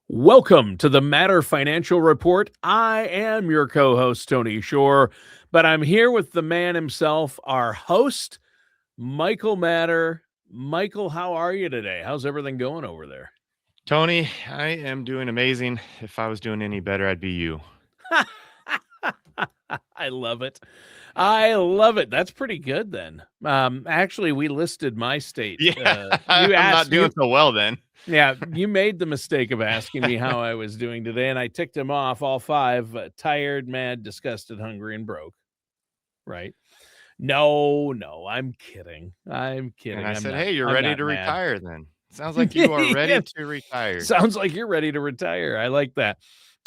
Welcome to the Matter Financial Report. I am your co-host, Tony Shore, but I'm here with the man himself, our host, Michael Matter. Michael, how are you today? How's everything going over there? Tony, I am doing amazing. If I was doing any better, I'd be you. I love it. I love it. That's pretty good then. Actually, we listed my state. Yeah, You I'm not asked doing you. so well then. Yeah, you made the mistake of asking me how I was doing today, and I ticked them off all five: tired, mad, disgusted, hungry, and broke. Right? No, I'm kidding. I'm And kidding. I I'm said, not. hey, you're I'm ready not to mad. retire then. Sounds like you are ready Yeah, to retire. sounds like you're ready to retire. I like that.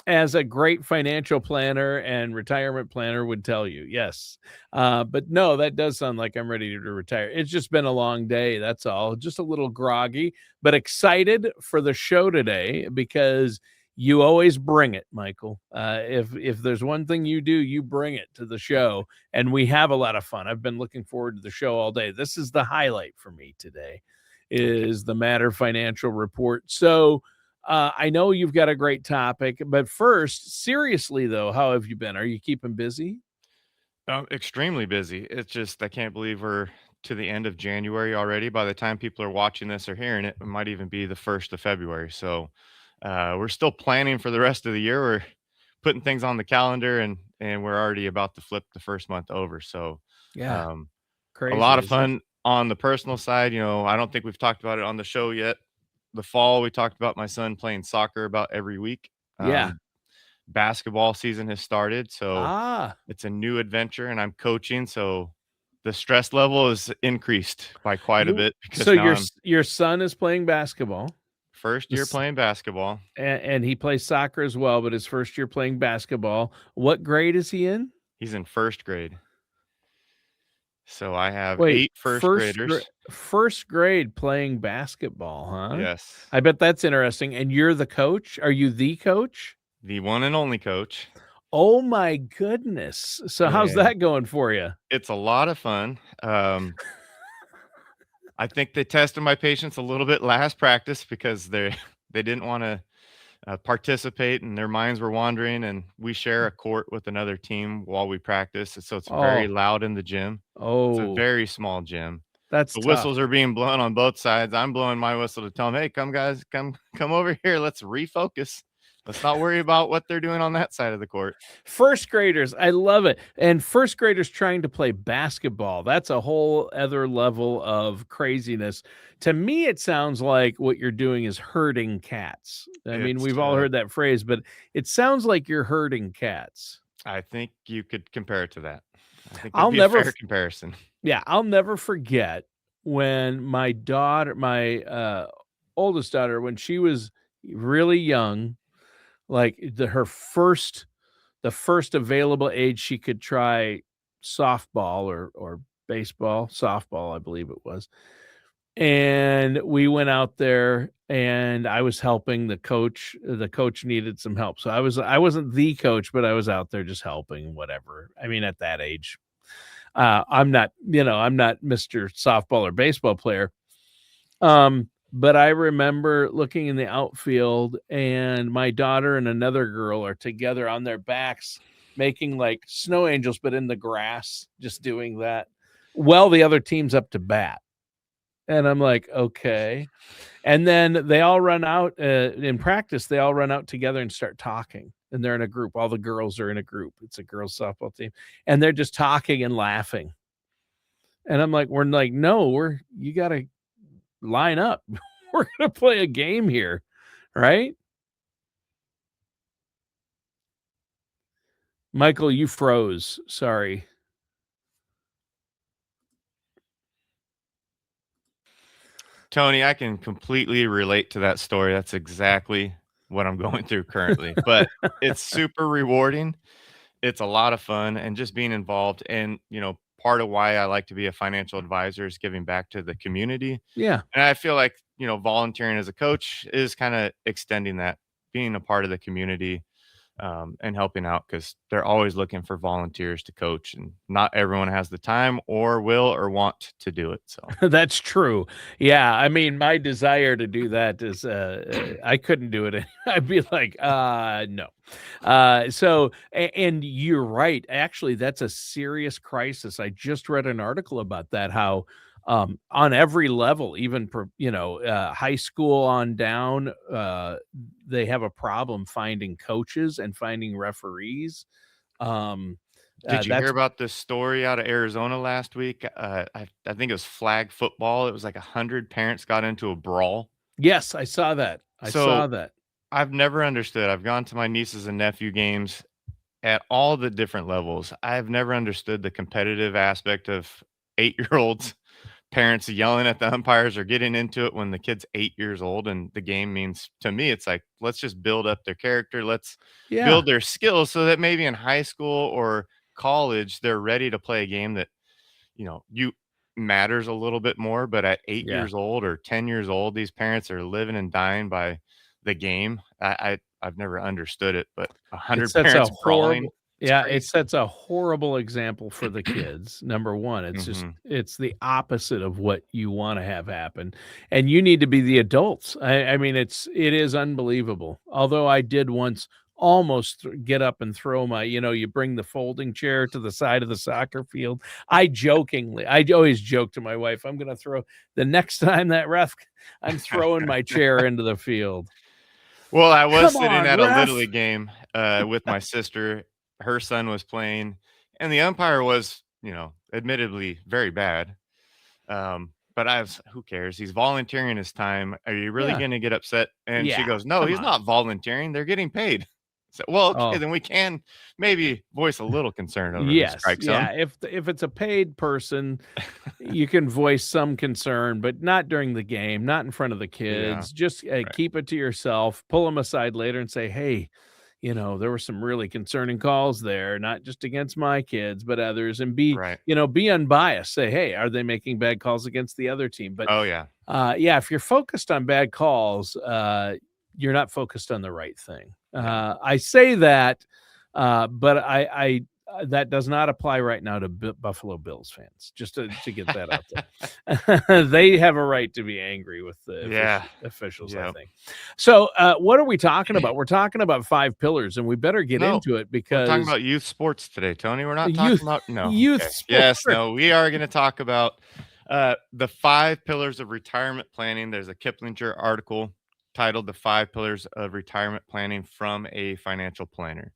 As a great financial planner and retirement planner would tell you, yes. But no, that does sound like I'm ready to retire. It's just been a long day. That's all. Just a little groggy, but excited for the show today because you always bring it, Michael. If there's one thing you do, you bring it to the show, and we have a lot of fun. I've been looking forward to the show all day. This is the highlight for me today, Okay. is the Matter Financial Report. So I know you've got a great topic, but first, seriously though, how have you been? Are you keeping busy? Extremely busy. It's just, I can't believe we're to the end of January already. By the time people are watching this or hearing it, it might even be the 1st of February. So we're still planning for the rest of the year. We're putting things on the calendar and we're already about to flip the first month over. So Yeah, um, a lot crazy, of isn't it? fun on the personal side. I don't think we've talked about it on the show yet. The fall, we talked about my son playing soccer about every week. Yeah. Basketball season has started, so Ah, it's a new adventure, and I'm coaching, so the stress level is increased by quite a you. bit So because now I'm your son is playing basketball, first year playing basketball. and he plays soccer as well, but his first year playing basketball. What grade is he in? He's in 1st grade. So I have Wait, 8 first graders. first grade playing basketball, huh? Yes, I bet that's interesting. And you're the coach? Are you the coach? the one and only coach, Oh my goodness. So how's and that going for you? it's a lot of fun. I think they tested my patience a little bit last practice because they didn't wanna participate and their minds were wandering, and we share a court with another team while we practice, and so it's very Oh, loud in the gym. It's a oh, very small gym. that's The tough. whistles are being blown on both sides. I'm blowing my whistle to tell them, "Hey, come guys, come over here. Let's refocus. Let's not worry about what they're doing on that side of the court." First graders, I love it. And first graders trying to play basketball. That's a whole other level of craziness. To me, it sounds like what you're doing is herding cats. I mean, It's, we've all heard that phrase, but it sounds like you're herding cats. I think you could compare it to that. I think that'd I'll be a never fair comparison. Yeah, I'll never forget when my oldest daughter, when she was really young, like the first available age she could try softball or baseball, softball, I believe it was. And we went out there and I was helping the coach. The coach needed some help. So I wasn't the coach, but I was out there just helping, whatever. I mean, at that age, I'm not Mr. Softball or baseball player. But I remember looking in the outfield and my daughter and another girl are together on their backs making like snow angels, but in the grass, just doing that. Well, the other team's up to bat. And I'm like, okay. And then they all run out in practice. They all run out together and start talking. And they're in a group. All the girls are in a group. It's a girls' softball team. And they're just talking and laughing. And I'm like, we're like, no, you got to line up. We're going to play a game here. Right? Michael, you froze. Sorry. Tony, I can completely relate to that story. That's exactly what I'm going through currently, but it's super rewarding. It's a lot of fun and just being involved. And, part of why I like to be a financial advisor is giving back to the community. Yeah. And I feel like, volunteering as a coach is kind of extending that, being a part of the community. and helping out because they're always looking for volunteers to coach, and not everyone has the time or will or want to do it. So, That's true. Yeah, I mean, my desire to do that is, I couldn't do it. I'd be like, no. And you're right. Actually, that's a serious crisis. I just read an article about that, how on every level, even high school on down, they have a problem finding coaches and finding referees. Um, did you hear that's about this story out of Arizona last week? I think it was flag football. It was like 100 parents got into a brawl. Yes, I saw that. I saw So that. I've never understood. I've gone to my nieces and nephew games at all the different levels. I've never understood the competitive aspect of 8-year-olds parents yelling at the umpires or getting into it when the kid's 8 years old, and the game means to me, it's like, let's just build up their character. Let's Yeah, build their skills so that maybe in high school or college, they're ready to play a game that, you matters a little bit more. But at 8 yeah. years old or 10 years old, these parents are living and dying by the game. I've never understood it, but It 100 sets a parents brawling, horrible it's yeah, it crazy. sets a horrible example for the kids, number 1. Mhm. It's the opposite of what you wanna have happen, and you need to be the adults. I mean, it is unbelievable. Although I did once almost get up and throw you bring the folding chair to the side of the soccer field. I always joke to my wife, "I'm gonna throw the next time that ref I'm throwing my chair into the field." Well, I was "Come sitting on, at a Little ref." League game, with my sister. Her son was playing, and the umpire was, admittedly very bad. But I was, who cares? He's volunteering his time. Are you really Yeah. gonna get upset? And she Yeah, goes, "No, come he's on. not volunteering. They're getting paid." So, well, okay, Oh, then we can maybe voice a little concern over the yes, strike zone. yeah, if it's a paid person, you can voice some concern, but not during the game, not in front of the Yeah, kids. Just, right. keep it to yourself, pull them aside later and say, "Hey, there were some really concerning calls there, not just against my kids, but others," and Right. be unbiased. Say, "Hey, are they making bad calls against the other team?" But, Oh, yeah. yeah, if you're focused on bad calls, you're not focused on the right thing. Yeah. I say that, but that does not apply right now to Buffalo Bills fans, just to get that out there. They have a right to be angry with the Yeah. officials, I Yep. think. So, what are we talking about? We're talking about 5 pillars, and we better get No, into it we're talking because about youth sports today, Tony. We're not youth talking about, no. youth Okay. sport. Yes, no, we are going to talk about the 5 pillars of retirement planning. There's a Kiplinger article titled "The 5 Pillars of Retirement Planning from a Financial Planner."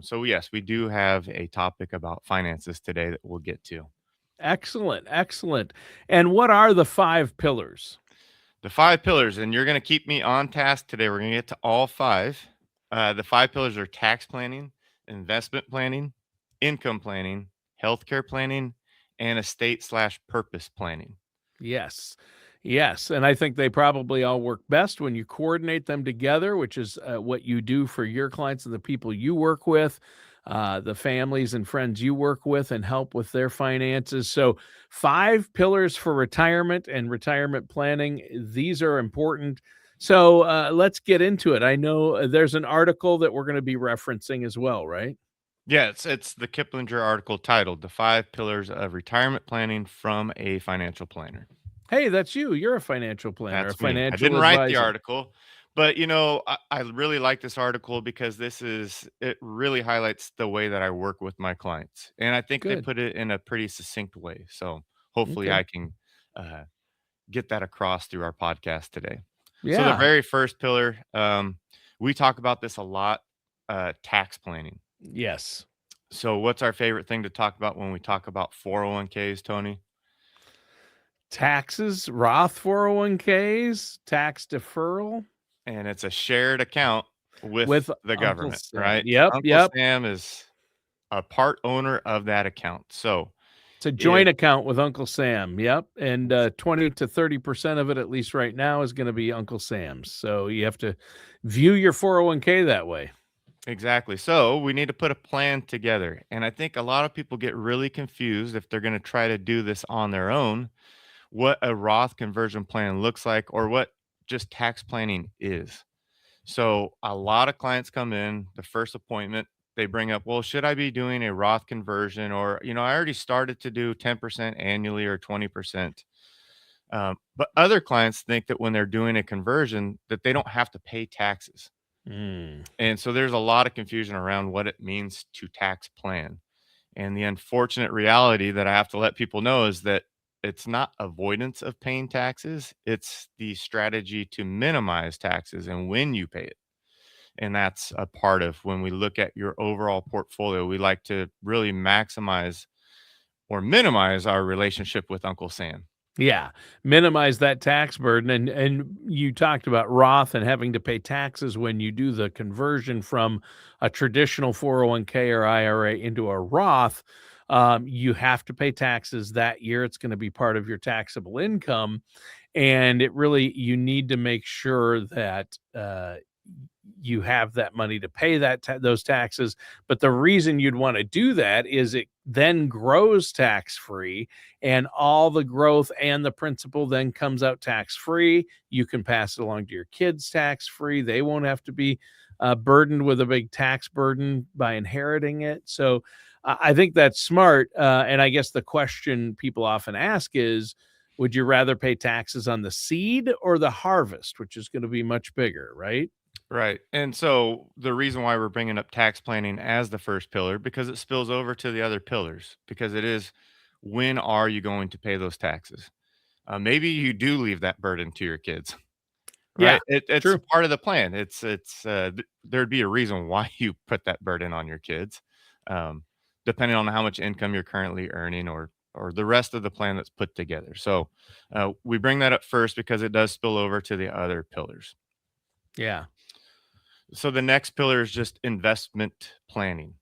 So yes, we do have a topic about finances today that we'll get to. Excellent, excellent. And what are the 5 pillars? The 5 pillars, and you're going to keep me on task today. We're going to get to all 5. The 5 pillars are tax planning, investment planning, income planning, healthcare planning, and estate/purpose planning. Yes. Yes, and I think they probably all work best when you coordinate them together, which is, what you do for your clients and the people you work with, the families and friends you work with and help with their finances. So, 5 pillars for retirement and retirement planning, these are important. So, let's get into it. I know, there's an article that we're gonna be referencing as well, right? Yeah, it's the Kiplinger article titled "The 5 Pillars of Retirement Planning from a Financial Planner." Hey, that's you. You're a financial planner, a That's me. I financial didn't write the advisor. article, but I really like this article because it really highlights the way that I work with my clients. And I think they Good. put it in a pretty succinct way. So hopefully Okay. I can uh, get that across through our podcast today. So the Yeah. very first pillar, we talk about this a lot, tax planning. Yes. So what's our favorite thing to talk about when we talk about 401ks, Tony? Taxes, Roth 401ks, tax deferral And it's a shared account with with the Uncle government, Sam. right? Yep, Uncle yep. Sam is a part owner of that account. So It's a if joint account with Uncle Sam. Yep, and, 20 to 30% of it, at least right now, is gonna be Uncle Sam's. So you have to view your 401k that way. exactly. So we need to put a plan together. And I think a lot of people get really confused if they're going to try to do this on their own, what a Roth conversion plan looks like or what just tax planning is. So a lot of clients come in, the first appointment, they bring up, well, should I be doing a Roth conversion? Or, I already started to do 10% annually or 20%. But other clients think that when they're doing a conversion, that they don't have to pay taxes. Mm. And so there's a lot of confusion around what it means to tax plan. And the unfortunate reality that I have to let people know is that it's not avoidance of paying taxes, it's the strategy to minimize taxes and when you pay it. And that's a part of when we look at your overall portfolio, we like to really maximize or minimize our relationship with Uncle Sam. Yeah, minimize that tax burden, and you talked about Roth and having to pay taxes when you do the conversion from a traditional 401k or IRA into a Roth. You have to pay taxes that year. It's going to be part of your taxable income, and it really you need to make sure that you have that money to pay those taxes. But the reason you'd want to do that is it then grows tax free, and all the growth and the principal then comes out tax free. You can pass it along to your kids tax free. They won't have to be burdened with a big tax burden by inheriting it. So I think that's smart. And I guess the question people often ask is, would you rather pay taxes on the seed or the harvest, which is going to be much bigger, right? Right. And so the reason why we're bringing up tax planning as the first pillar, because it spills over to the other pillars, because it is, when are you going to pay those taxes? Maybe you do leave that burden to your kids, Yeah, right? It's true. part of the plan. There'd be a reason why you put that burden on your kids, um, depending on how much income you're currently earning, or the rest of the plan that's put together. So we bring that up first because it does spill over to the other pillars. Yeah. So the next pillar is just investment planning.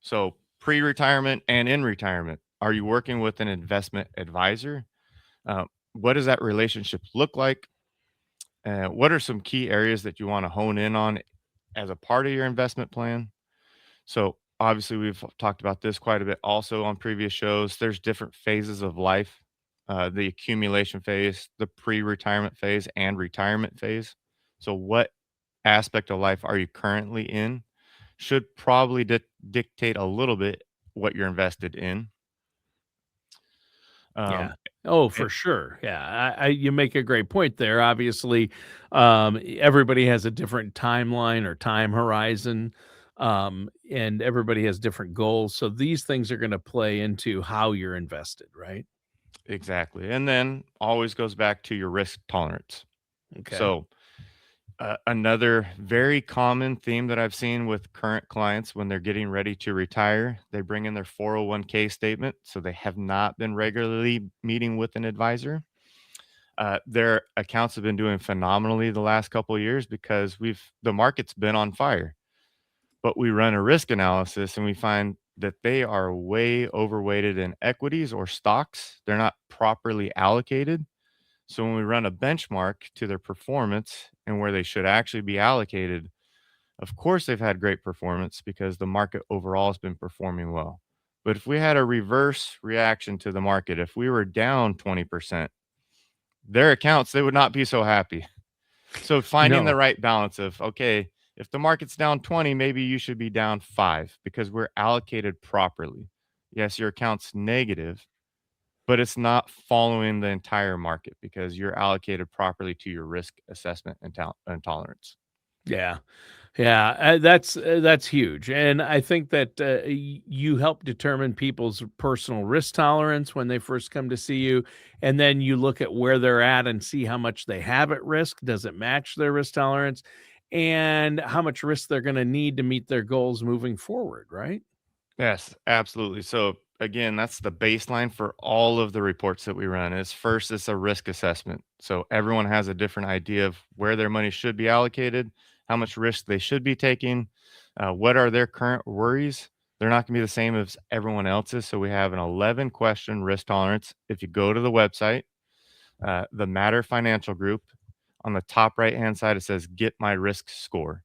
So pre-retirement and in retirement, are you working with an investment advisor? What does that relationship look like? What are some key areas that you want to hone in on as a part of your investment plan? So obviously, we've talked about this quite a bit also on previous shows. There's different phases of life, the accumulation phase, the pre-retirement phase, and retirement phase. So what aspect of life are you currently in should probably dictate a little bit what you're invested in. Um, Yeah. Oh, and for sure. Yeah. You make a great point there. Obviously, everybody has a different timeline or time horizon, and everybody has different goals. So these things are going to play into how you're invested, right? exactly. And then always goes back to your risk tolerance. Okay. So, another very common theme that I've seen with current clients when they're getting ready to retire, they bring in their 401k statement. So they have not been regularly meeting with an advisor. Their accounts have been doing phenomenally the last couple of years because the market's been on fire. But we run a risk analysis and we find that they are way overweighted in equities or stocks. They're not properly allocated. So when we run a benchmark to their performance and where they should actually be allocated, of course they've had great performance because the market overall has been performing well. But if we had a reverse reaction to the market, if we were down 20%, their accounts, they would not be so happy. So finding the No. right balance of, okay, if the market's down 20, maybe you should be down 5 because we're allocated properly. Yes, your account's negative, but it's not following the entire market because you're allocated properly to your risk assessment and tolerance. Yeah. Yeah, that's huge, and I think that you help determine people's personal risk tolerance when they first come to see you, and then you look at where they're at and see how much they have at risk. Does it match their risk tolerance, and how much risk they're going to need to meet their goals moving forward? Right? Yes, absolutely. So again, that's the baseline for all of the reports that we run. Is first, it's a risk assessment. So everyone has a different idea of where their money should be allocated, how much risk they should be taking, what are their current worries. They're not going to be the same as everyone else's. So we have an 11 question risk tolerance. If you go to the website, the Matter Financial Group, on the top right hand side, it says Get My Risk Score.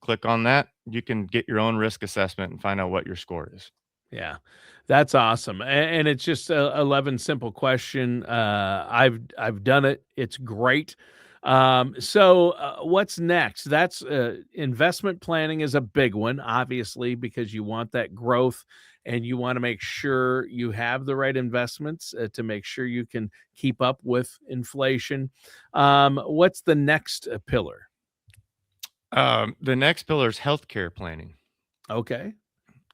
Click on that. You can get your own risk assessment and find out what your score is. Yeah, that's awesome, and it's just a 11 simple question. I've done it. It's great. So what's next? That's investment planning is a big one, obviously, because you want that growth and you want to make sure you have the right investments to make sure you can keep up with inflation. What's the next pillar? The next pillar is healthcare planning. Okay,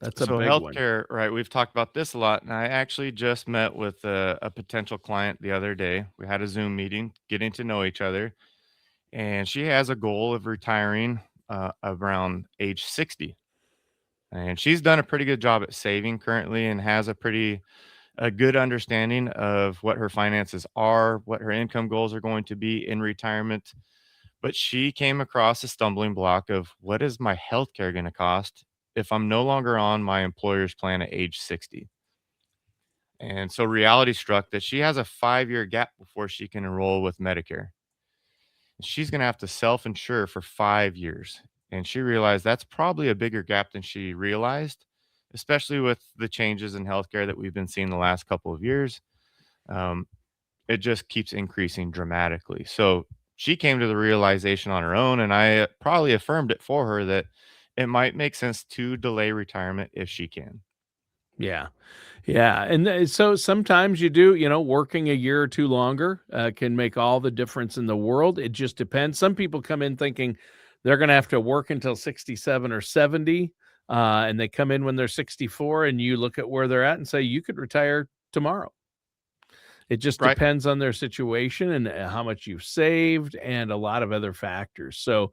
that's a So big one. healthcare, right? We've talked about this a lot, and I actually just met with a potential client the other day. We had a Zoom meeting, getting to know each other, and she has a goal of retiring around age 60. And she's done a pretty good job at saving currently, and has a good understanding of what her finances are, what her income goals are going to be in retirement. But she came across a stumbling block of, what is my healthcare going to cost if I'm no longer on my employer's plan at age 60? And so reality struck that she has a 5-year gap before she can enroll with Medicare. She's going to have to self insure for 5 years. And she realized that's probably a bigger gap than she realized, especially with the changes in healthcare that we've been seeing the last couple of years. Um, it just keeps increasing dramatically. So she came to the realization on her own, and I probably affirmed it for her, that it might make sense to delay retirement if she can. Yeah. Yeah, and so sometimes you do, working a year or two longer can make all the difference in the world. It just depends. Some people come in thinking they're going to have to work until 67 or 70, and they come in when they're 64, and you look at where they're at and say, you could retire tomorrow. It just Right. depends on their situation and how much you've saved and a lot of other factors. So,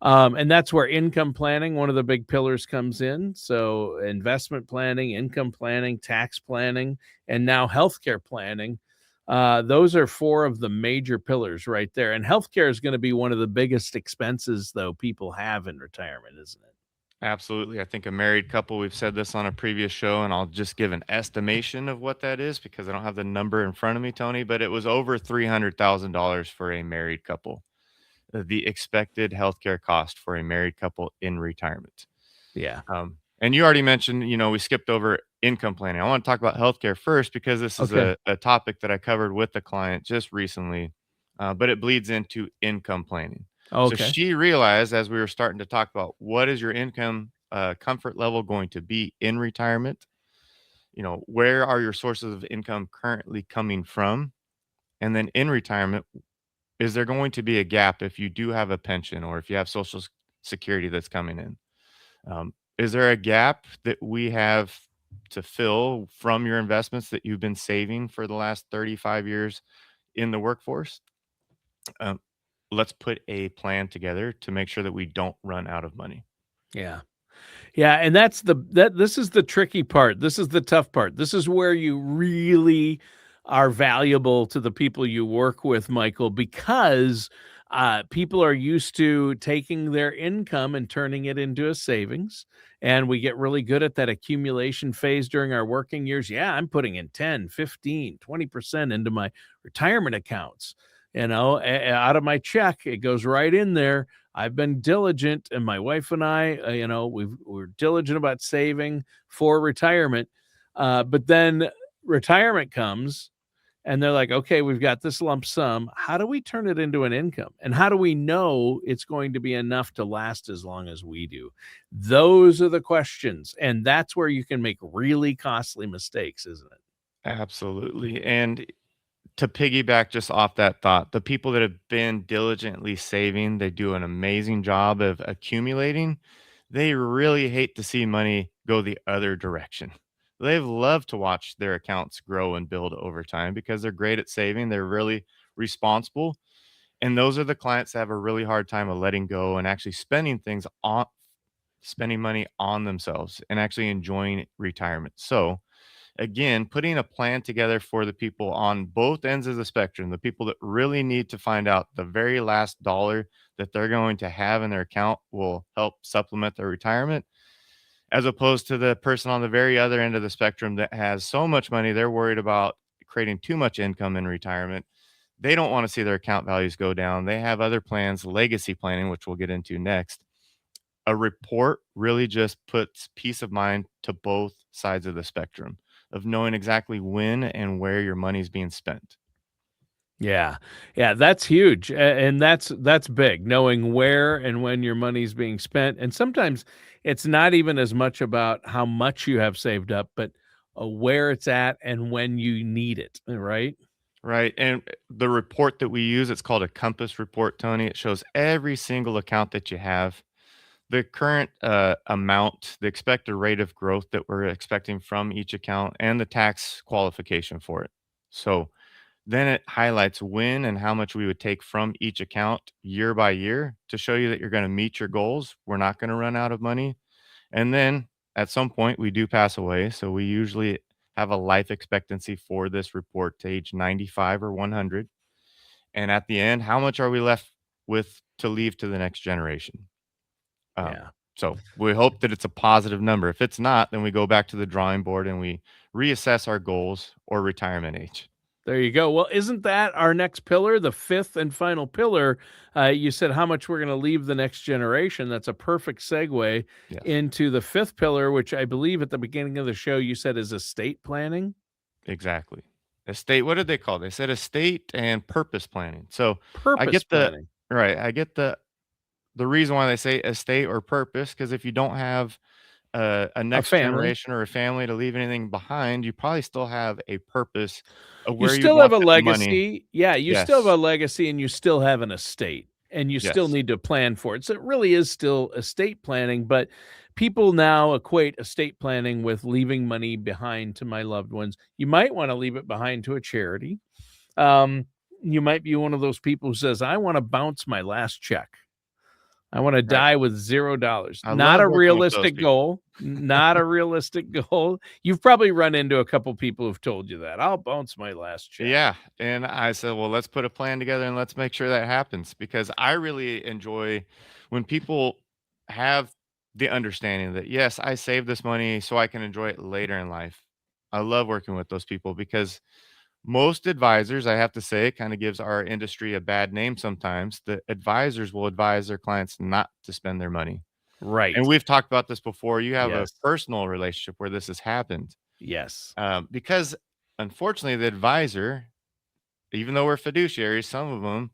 and that's where income planning, one of the big pillars, comes in. So, investment planning, income planning, tax planning, and now healthcare planning. Those are four of the major pillars right there. And healthcare is going to be one of the biggest expenses, though, people have in retirement, isn't it? Absolutely. I think a married couple, we've said this on a previous show, and I'll just give an estimation of what that is because I don't have the number in front of me, Tony, but it was over $300,000 for a married couple. The expected healthcare cost for a married couple in retirement. Yeah. And you already mentioned, we skipped over income planning. I want to talk about healthcare first because this is Okay. a topic that I covered with the client just recently, but it bleeds into income planning. So Okay. she realized, as we were starting to talk about, what is your income comfort level going to be in retirement? Where are your sources of income currently coming from? And then in retirement, is there going to be a gap if you do have a pension or if you have social security that's coming in? Is there a gap that we have to fill from your investments that you've been saving for the last 35 years in the workforce? Um, let's put a plan together to make sure that we don't run out of money. Yeah. Yeah, and that this is the tricky part. This is the tough part. This is where you really are valuable to the people you work with, Michael, because people are used to taking their income and turning it into a savings. And we get really good at that accumulation phase during our working years. Yeah, I'm putting in 10, 15, 20% into my retirement accounts. Out of my check, it goes right in there. I've been diligent, and my wife and I, we're diligent about saving for retirement. But then retirement comes, and they're like, "Okay, we've got this lump sum. How do we turn it into an income? And how do we know it's going to be enough to last as long as we do?" Those are the questions, and that's where you can make really costly mistakes, isn't it? Absolutely. And to piggyback just off that thought, the people that have been diligently saving, they do an amazing job of accumulating. They really hate to see money go the other direction. They've loved to watch their accounts grow and build over time because they're great at saving. They're really responsible. And those are the clients that have a really hard time of letting go and actually spending money on themselves and actually enjoying retirement. So, again, putting a plan together for the people on both ends of the spectrum, the people that really need to find out the very last dollar that they're going to have in their account will help supplement their retirement, as opposed to the person on the very other end of the spectrum that has so much money, they're worried about creating too much income in retirement. They don't want to see their account values go down. They have other plans, legacy planning, which we'll get into next. A report really just puts peace of mind to both sides of the spectrum of knowing exactly when and where your money is being spent. Yeah. Yeah, that's huge. And that's big, knowing where and when your money's being spent. And sometimes it's not even as much about how much you have saved up, but where it's at and when you need it, right? Right. And the report that we use, it's called a compass report, Tony. It shows every single account that you have, the current amount, the expected rate of growth that we're expecting from each account, and the tax qualification for it. So then it highlights when and how much we would take from each account year by year to show you that you're going to meet your goals. We're not going to run out of money. And then at some point, we do pass away. So we usually have a life expectancy for this report to age 95 or 100. And at the end, how much are we left with to leave to the next generation? Um, Yeah. so we hope that it's a positive number. If it's not, then we go back to the drawing board and we reassess our goals or retirement age. There you go. Well, isn't that our next pillar, the fifth and final pillar? You said how much we're going to leave the next generation. That's a perfect segue Yes, into the fifth pillar, which I believe at the beginning of the show you said is estate planning. exactly. Estate, what did they call it? They said estate and purpose planning. So I Purpose get the planning. right. I get the reason why they say estate or purpose, because if you don't have a A next family. generation or a family to leave anything behind, you probably still have a purpose of You where you'd still have want a that money. legacy. Yeah, you still have Yes. a legacy and you still have an estate and you still Yes. need to plan for it. So it really is still estate planning, but people now equate estate planning with leaving money behind to my loved ones. You might want to leave it behind to a charity. Um, you might be one of those people who says, I want to bounce my last check. I want to Right. die with $0. I Not love a working with those realistic people. goal. Not a realistic goal. You've probably run into a couple people who've told you that. I'll bounce my last check. Yeah, and I said, "Well, let's put a plan together and let's make sure that happens," because I really enjoy when people have the understanding that, yes, I saved this money so I can enjoy it later in life. I love working with those people because most advisors, I have to say, it kind of gives our industry a bad name sometimes. The advisors will advise their clients not to spend their money. And Right. we've talked about this before. You have a Yes. personal relationship where this has happened. Yes. Because unfortunately, the advisor, even though we're fiduciaries, some of them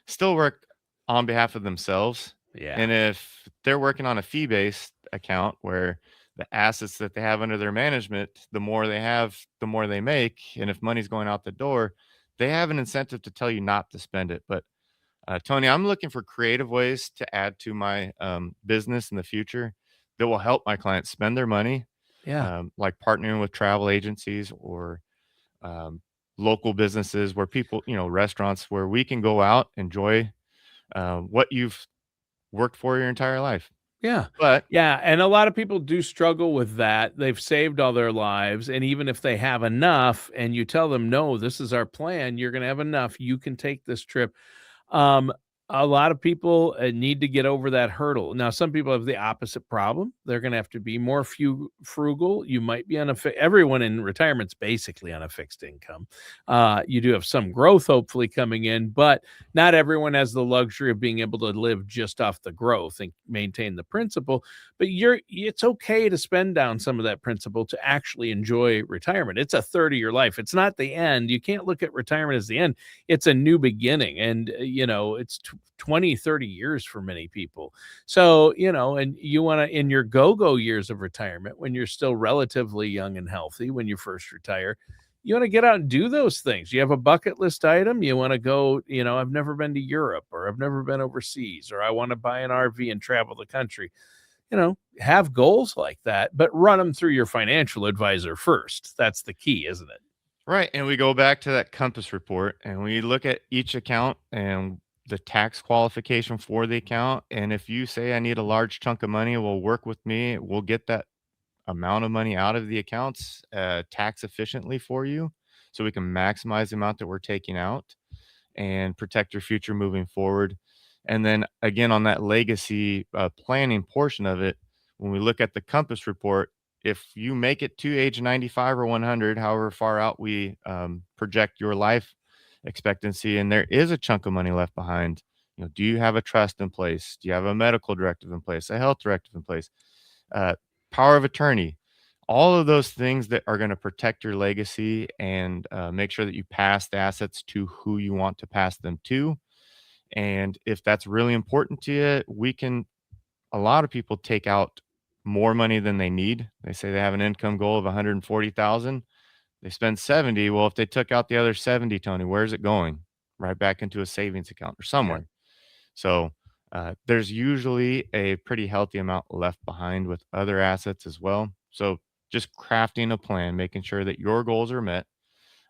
still work on behalf of themselves. Yeah. And if they're working on a fee-based account where the assets that they have under their management, the more they have, the more they make. And if money's going out the door, they have an incentive to tell you not to spend it. But Tony, I'm looking for creative ways to add to my business in the future that will help my clients spend their money, Yeah. like partnering with travel agencies or um, local businesses where people, restaurants where we can go out, enjoy what you've worked for your entire life. Yeah. But Yeah, and a lot of people do struggle with that. They've saved all their lives, and even if they have enough and you tell them, "No, this is our plan, you're gonna have enough, you can take this trip." Um, a lot of people need to get over that hurdle. Now, some people have the opposite problem. They're going to have to be more frugal. You might be on everyone in retirement's basically on a fixed income. You do have some growth hopefully coming in, but not everyone has the luxury of being able to live just off the growth and maintain the principal. But it's okay to spend down some of that principal to actually enjoy retirement. It's a third of your life. It's not the end. You can't look at retirement as the end. It's a new beginning, and it's 20, 30 years for many people. So and you want to, in your go-go years of retirement, when you're still relatively young and healthy, when you first retire, you want to get out and do those things. You have a bucket list item. You want to go, I've never been to Europe, or I've never been overseas, or I want to buy an RV and travel the country. Have goals like that, but run them through your financial advisor first. That's the key, isn't it? right, and we go back to that compass report and we look at each account and the tax qualification for the account. And if you say I need a large chunk of money, will work with me. We'll get that amount of money out of the accounts tax efficiently for you, so we can maximize the amount that we're taking out and protect your future moving forward. And then again, on that legacy planning portion of it, when we look at the Compass report, if you make it to age 95 or 100, however far out we project your life expectancy, and there is a chunk of money left behind, do you have a trust in place? Do you have a medical directive in place, a health directive in place, uh, power of attorney? all of those things that are going to protect your legacy and make sure that you pass the assets to who you want to pass them to. And if that's really important to you, a lot of people take out more money than they need. They say they have an income goal of 140,000. They spend 70. Well, if they took out the other 70, Tony, where's it going? Right back into a savings account or Yeah. somewhere. So there's usually a pretty healthy amount left behind with other assets as well. So just crafting a plan, making sure that your goals are met.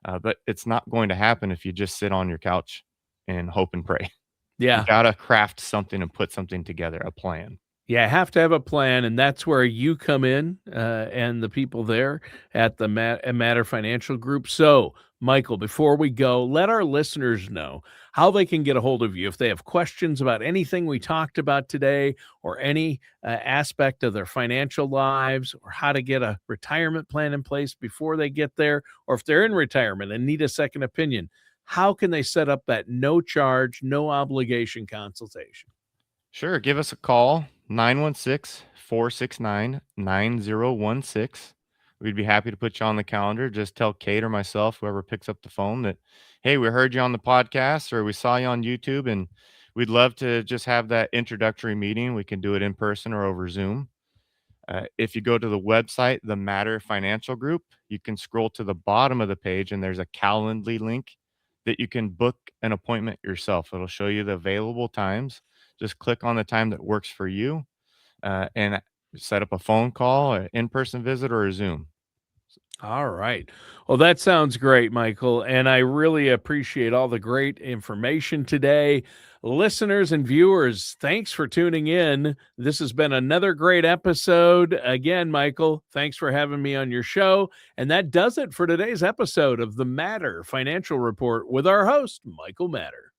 But it's not going to happen if you just sit on your couch and hope and pray. You Yeah. got to craft something and put something together, a plan. Yeah, have to have a plan, and that's where you come in, and the people there at the Matter Financial Group. So, Michael, before we go, let our listeners know how they can get a hold of you if they have questions about anything we talked about today, or any aspect of their financial lives, or how to get a retirement plan in place before they get there, or if they're in retirement and need a second opinion. How can they set up that no charge, no obligation consultation? Sure. Give us a call, 916-469-9016. We'd be happy to put you on the calendar. Just tell Kate or myself, whoever picks up the phone, that, hey, we heard you on the podcast or we saw you on YouTube, and we'd love to just have that introductory meeting. We can do it in person or over Zoom. If you go to the website, the Matter Financial Group, you can scroll to the bottom of the page and there's a Calendly link that you can book an appointment yourself. It'll show you the available times. Just click on the time that works for you and set up a phone call, an in-person visit, or a Zoom. All right. Well, that sounds great, Michael. And I really appreciate all the great information today. Listeners and viewers, thanks for tuning in. This has been another great episode. Again, Michael, thanks for having me on your show. And that does it for today's episode of the Matter Financial Report with our host, Michael Matter.